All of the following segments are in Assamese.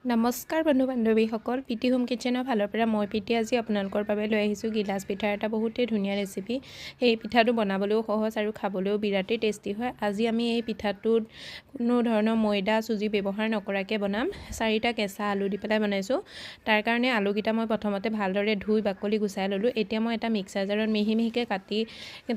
নমস্কাৰ বন্ধু বান্ধৱীসকল, প্ৰীতি হোম কিচেনৰ ফালৰ পৰা মই প্ৰীতি আজি আপোনালোকৰ বাবে লৈ আহিছোঁ গিলাচ পিঠাৰ এটা বহুতেই ধুনীয়া ৰেচিপি। এই পিঠাটো বনাবলৈও সহজ আৰু খাবলৈও বিৰাটেই টেষ্টি হয়। আজি আমি এই পিঠাটোত কোনো ধৰণৰ ময়দা চুজি ব্যৱহাৰ নকৰাকৈ বনাম। 4টা কেঁচা আলু দি পেলাই বনাইছোঁ। তাৰ কাৰণে আলুকেইটা মই প্ৰথমতে ভালদৰে ধুই বাকলি গুচাই ল'লোঁ। এতিয়া মই এটা মিক্সাৰ জাৰত মিহি মিহিকৈ কাটি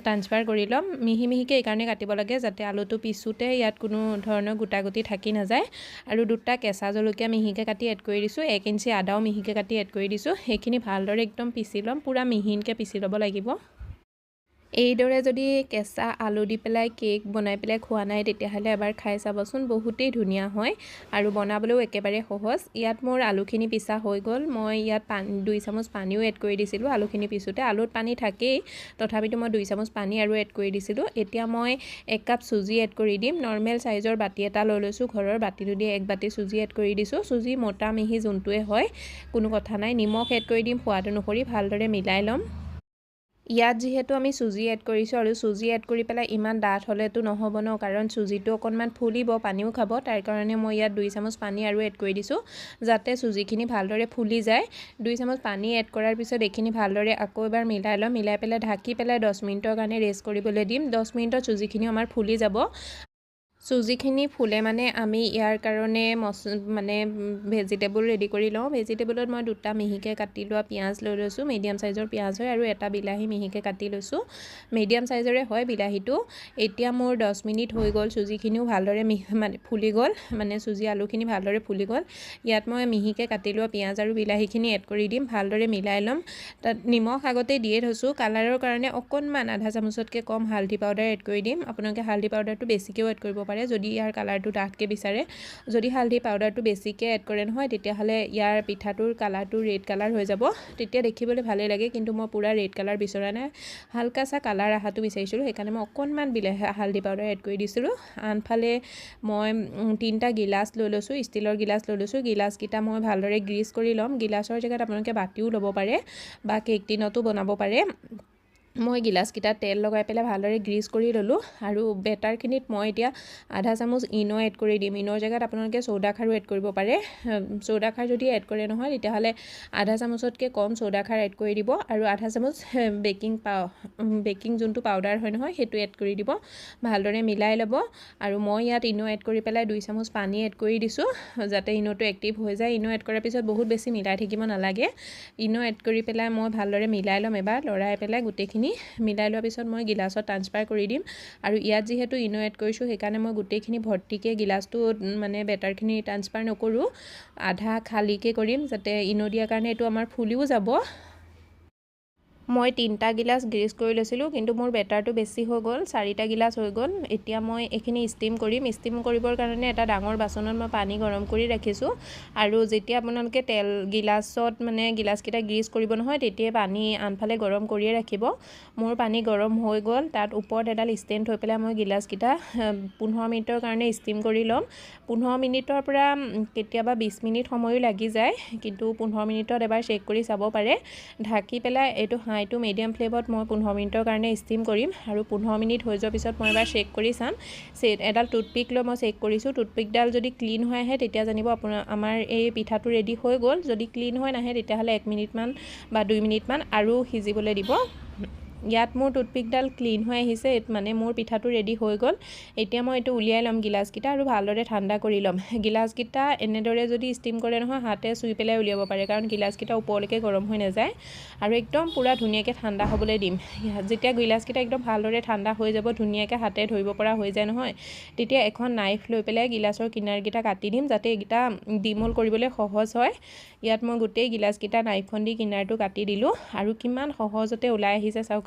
ট্ৰান্সফাৰ কৰি ল'ম। মিহি মিহিকৈ এইকাৰণে কাটিব লাগে যাতে আলুটো পিছোঁতে ইয়াত কোনো ধৰণৰ গোটাগুটি থাকি নাযায়। আৰু 2টা কেঁচা জলকীয়া মিহিকৈ কাটি এড কৰি দিছোঁ। 1 ইঞ্চি আদাও মিহিকৈ কাটি এড কৰি দিছোঁ। সেইখিনি ভালদৰে একদম পিচি ল'ম, পূৰা মিহিনকৈ পিচি ল'ব লাগিব। এইদৰে যদি কেঁচা আলু দি পেলাই কেক বনাই পেলাই খোৱা নাই তেতিয়াহ'লে এবাৰ খাই চাবচোন, বহুতেই ধুনীয়া হয় আৰু বনাবলৈও একেবাৰে সহজ। ইয়াত মোৰ আলুখিনি পিছা হৈ গ'ল। মই ইয়াত 2 চামুচ পানীও এড কৰি দিছিলোঁ। আলুখিনি পিছোঁতে আলুত পানী থাকেই, তথাপিতো মই 2 চামুচ পানী আৰু এড কৰি দিছিলোঁ। এতিয়া মই 1 কাপ চুজি এড কৰি দিম। নৰ্মেল চাইজৰ বাতি এটা লৈ লৈছোঁ, ঘৰৰ বাতিটো দি 1 বাতি চুজি এড কৰি দিছোঁ। চুজি মোটা মিহি যোনটোৱে হয় কোনো কথা নাই। নিমখ এড কৰি দিম সোৱাদ অনুসৰি, ভালদৰে মিলাই ল'ম। ইয়াত যিহেতু আমি চুজি এড কৰিছোঁ আৰু চুজি এড কৰি পেলাই ইমান ডাঠ হ'লেতো নহ'ব ন, কাৰণ চুজিটো অকণমান ফুলিব, পানীও খাব। তাৰ কাৰণে মই ইয়াত 2 চামুচ পানী আৰু এড কৰি দিছোঁ যাতে চুজিখিনি ভালদৰে ফুলি যায়। 2 চামুচ পানী এড কৰাৰ পিছত এইখিনি ভালদৰে আকৌ এবাৰ মিলাই ল'ম। মিলাই পেলাই ঢাকি পেলাই 10 মিনিটৰ কাৰণে ৰেষ্ট কৰিবলৈ দিম। 10 মিনিটত চুজিখিনি আমাৰ ফুলি যাব। চুজিখিনি ফুলে মানে আমি ইয়াৰ কাৰণে ভেজিটেবল ৰেডি কৰি লওঁ। ভেজিটেবলত মই 2টা মিহিকৈ কাটি লোৱা পিঁয়াজ লৈ লৈছোঁ। মিডিয়াম চাইজৰ পিঁয়াজ হয়, আৰু এটা বিলাহী মিহিকৈ কাটি লৈছোঁ। মিডিয়াম চাইজৰে হয় বিলাহীটো। এতিয়া মোৰ 10 মিনিট হৈ গ'ল, চুজিখিনিও ভালদৰে ফুলি গ'ল, চুজি আলুখিনি ভালদৰে ফুলি গ'ল। ইয়াত মই মিহিকৈ কাটি লোৱা পিঁয়াজ আৰু বিলাহীখিনি এড কৰি দিম, ভালদৰে মিলাই ল'ম। তাত নিমখ আগতে দিয়ে থৈছোঁ। কালাৰৰ কাৰণে অকণমান আধা চামুচতকৈ কম হালধি পাউডাৰ এড কৰি দিম। আপোনালোকে হালধি পাউডাৰটো বেছিকৈও এড কৰিব পাৰে যদি ইয়াৰ কালাৰটো ডাঠকৈ বিচাৰে। যদি হালধি পাউডাৰটো বেছিকৈ এড কৰে নহয় তেতিয়াহ'লে ইয়াৰ পিঠাটোৰ কালাৰটো ৰেড কালাৰ হৈ যাব। তেতিয়া দেখিবলৈ ভালেই লাগে, কিন্তু মই পূৰা ৰেড কালাৰ বিচৰা নাই, হালকা চা কালাৰ অহাটো বিচাৰিছিলোঁ। সেইকাৰণে মই অকণমান হালধি পাউডাৰ এড কৰি দিছিলোঁ। আনফালে মই 3টা গিলাচ লৈ লৈছোঁ, ষ্টিলৰ গিলাচ লৈ লৈছোঁ। গিলাচকেইটা মই ভালদৰে গ্ৰীজ কৰি ল'ম। গিলাচৰ জেগাত আপোনালোকে বাতিও ল'ব পাৰে বা কেক টিনতো বনাব পাৰে। মই গিলাচকেইটাত তেল লগাই পেলাই ভালদৰে গ্ৰীজ কৰি ল'লোঁ। আৰু বেটাৰখিনিত মই এতিয়া আধা চামুচ ইনো এড কৰি দিম। ইনৰ জেগাত আপোনালোকে চৌদা খাৰো এড কৰিব পাৰে। চৌদা খাৰ যদি এড কৰে নহয় তেতিয়াহ'লে আধা চামুচতকৈ কম চৌদা খাৰ এড কৰি দিব, আৰু আধা চামুচ বেকিং যোনটো পাউডাৰ হয় নহয় সেইটো এড কৰি দিব। ভালদৰে মিলাই ল'ব। আৰু মই ইয়াত ইনো এড কৰি পেলাই 2 চামুচ পানী এড কৰি দিছোঁ যাতে ইনোটো এক্টিভ হৈ যায়। ইনো এড কৰাৰ পিছত বহুত বেছি মিলাই থাকিব নালাগে। ইনো এড কৰি পেলাই মই ভালদৰে মিলাই ল'ম। এবাৰ লৰাই পেলাই গোটেইখিনি মিলাই লোৱাৰ পিছত মই গিলাচত ট্ৰান্সফাৰ কৰি দিম। আৰু ইয়াত যিহেতু ইনো এড কৰিছোঁ সেইকাৰণে মই গোটেইখিনি ভৰ্তিকৈ গিলাচটোত বেটাৰখিনি ট্ৰান্সফাৰ নকৰোঁ, আধা খালীকৈ কৰিম যাতে ইনো দিয়াৰ কাৰণে এইটো আমাৰ ফুলিও যাব। মই 3টা গিলাচ গ্ৰীজ কৰি লৈছিলোঁ, কিন্তু মোৰ বেটাৰটো বেছি হৈ গ'ল, 4টা গিলাচ হৈ গ'ল। এতিয়া মই এইখিনি ষ্টিম কৰিম। ষ্টিম কৰিবৰ কাৰণে এটা ডাঙৰ বাচনত মই পানী গৰম কৰি ৰাখিছোঁ। আৰু যেতিয়া আপোনালোকে গিলাচত গিলাচকেইটা গ্ৰীজ কৰিব নহয় তেতিয়াই পানী আনফালে গৰম কৰিয়ে ৰাখিব। মোৰ পানী গৰম হৈ গ'ল, তাত ওপৰত এডাল ষ্টেণ্ড থৈ পেলাই মই গিলাচকেইটা 15 মিনিটৰ কাৰণে ষ্টিম কৰি ল'ম। 15 মিনিটৰ পৰা কেতিয়াবা 20 মিনিট সময়ো লাগি যায়, কিন্তু 15 মিনিটত এবাৰ চেক কৰি চাব পাৰে। ঢাকি পেলাই এইটো হাই টু মিডিয়াম ফ্লেমত মই 15 মিনিটৰ কাৰণে ষ্টিম কৰিম। আৰু 15 মিনিট হৈ যোৱাৰ পিছত মই এবাৰ চেক কৰি চাম। এডাল টুথপিক লৈ মই চেক কৰিছোঁ। টুথপিকডাল যদি ক্লিন হৈ আহে তেতিয়া জানিব আমাৰ এই পিঠাটো ৰেডি হৈ গ'ল। যদি ক্লিন হৈ নাহে তেতিয়াহ'লে 1 মিনিটমান বা 2 মিনিটমান আৰু সিজিবলৈ দিব। ইয়াত মোৰ টুথপিকডাল ক্লিন হৈ আহিছে, মোৰ পিঠাটো ৰেডি হৈ গ'ল। এতিয়া মই এইটো উলিয়াই ল'ম গিলাচকেইটা আৰু ভালদৰে ঠাণ্ডা কৰি ল'ম। গিলাচকেইটা এনেদৰে যদি ষ্টিম কৰে নহয় হাতে চুই পেলাই উলিয়াব পাৰে, কাৰণ গিলাচকেইটা ওপৰলৈকে গৰম হৈ নাযায়। আৰু একদম পূৰা ধুনীয়াকৈ ঠাণ্ডা হ'বলৈ দিম। যেতিয়া গিলাচকেইটা একদম ভালদৰে ঠাণ্ডা হৈ যাব, ধুনীয়াকৈ হাতে ধৰিব পৰা হৈ যায় নহয়, তেতিয়া এখন নাইফ লৈ পেলাই গিলাচৰ কিনাৰকেইটা কাটি দিম যাতে এইকেইটা ডিমল কৰিবলৈ সহজ হয়। ইয়াত মই গোটেই গিলাচকেইটা নাইফখন দি কিনাৰটো কাটি দিলোঁ, আৰু কিমান সহজতে ওলাই আহিছে চাওক।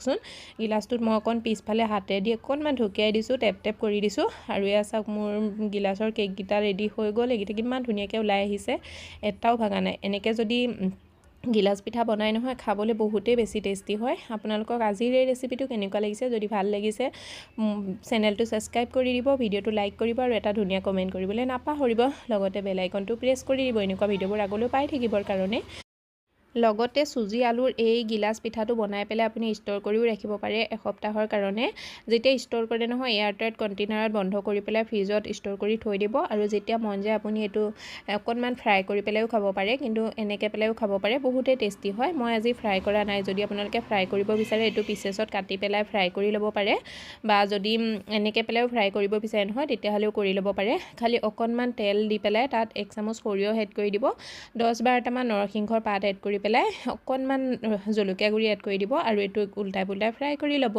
গিলাচটোত মই অকণ পিছফালে হাতে দি অকণমান ঢকিয়াই দিছোঁ, টেপ টেপ কৰি দিছোঁ। আৰু এয়া চাওক মোৰ গিলাচৰ কেককেইটা ৰেডি হৈ গ'ল। এইকেইটা কিমান ধুনীয়াকৈ ওলাই আহিছে, এটাও ভাগা নাই। এনেকৈ যদি গিলাচ পিঠা বনাই নহয় খাবলৈ বহুতেই বেছি টেষ্টি হয়। আপোনালোকক আজিৰ এই ৰেচিপিটো কেনেকুৱা লাগিছে, যদি ভাল লাগিছে চেনেলটো ছাবস্ক্ৰাইব কৰি দিব, ভিডিঅ'টো লাইক কৰিব, আৰু এটা ধুনীয়া কমেণ্ট কৰিবলৈ নাপাহৰিব। লগতে বেল আইকনটো প্ৰেছ কৰি দিব এনেকুৱা ভিডিঅ'বোৰ আগলৈ পাই থাকিবৰ কাৰণে। লগতে চুজি আলুৰ এই গিলাচ পিঠাটো বনাই পেলাই আপুনি ষ্ট'ৰ কৰিও ৰাখিব পাৰে এসপ্তাহৰ কাৰণে। যেতিয়া ষ্ট'ৰ কৰে নহয় এয়াৰটাইট কণ্টেইনাৰত বন্ধ কৰি পেলাই ফ্ৰিজত ষ্ট'ৰ কৰি থৈ দিব আৰু যেতিয়া মন যায় আপুনি এইটো অকণমান ফ্ৰাই কৰি পেলাইও খাব পাৰে, কিন্তু এনেকৈ পেলাইও খাব পাৰে, বহুতেই টেষ্টি হয়। মই আজি ফ্ৰাই কৰা নাই, যদি আপোনালোকে ফ্ৰাই কৰিব বিচাৰে এইটো পিচেছত কাটি পেলাই ফ্ৰাই কৰি ল'ব পাৰে, বা যদি এনেকৈ পেলাইও ফ্ৰাই কৰিব বিচাৰে নহয় তেতিয়াহ'লেও কৰি ল'ব পাৰে। খালি অকণমান তেল দি পেলাই তাত 1 চামুচ সৰিয়হ এড কৰি দিব, 10-12টামান নৰসিংহৰ পাত এড কৰি পেলাই অকণমান জলকীয়া গুড়ি এড কৰি দিব আৰু এইটো উল্টাই পুল্টাই ফ্ৰাই কৰি ল'ব।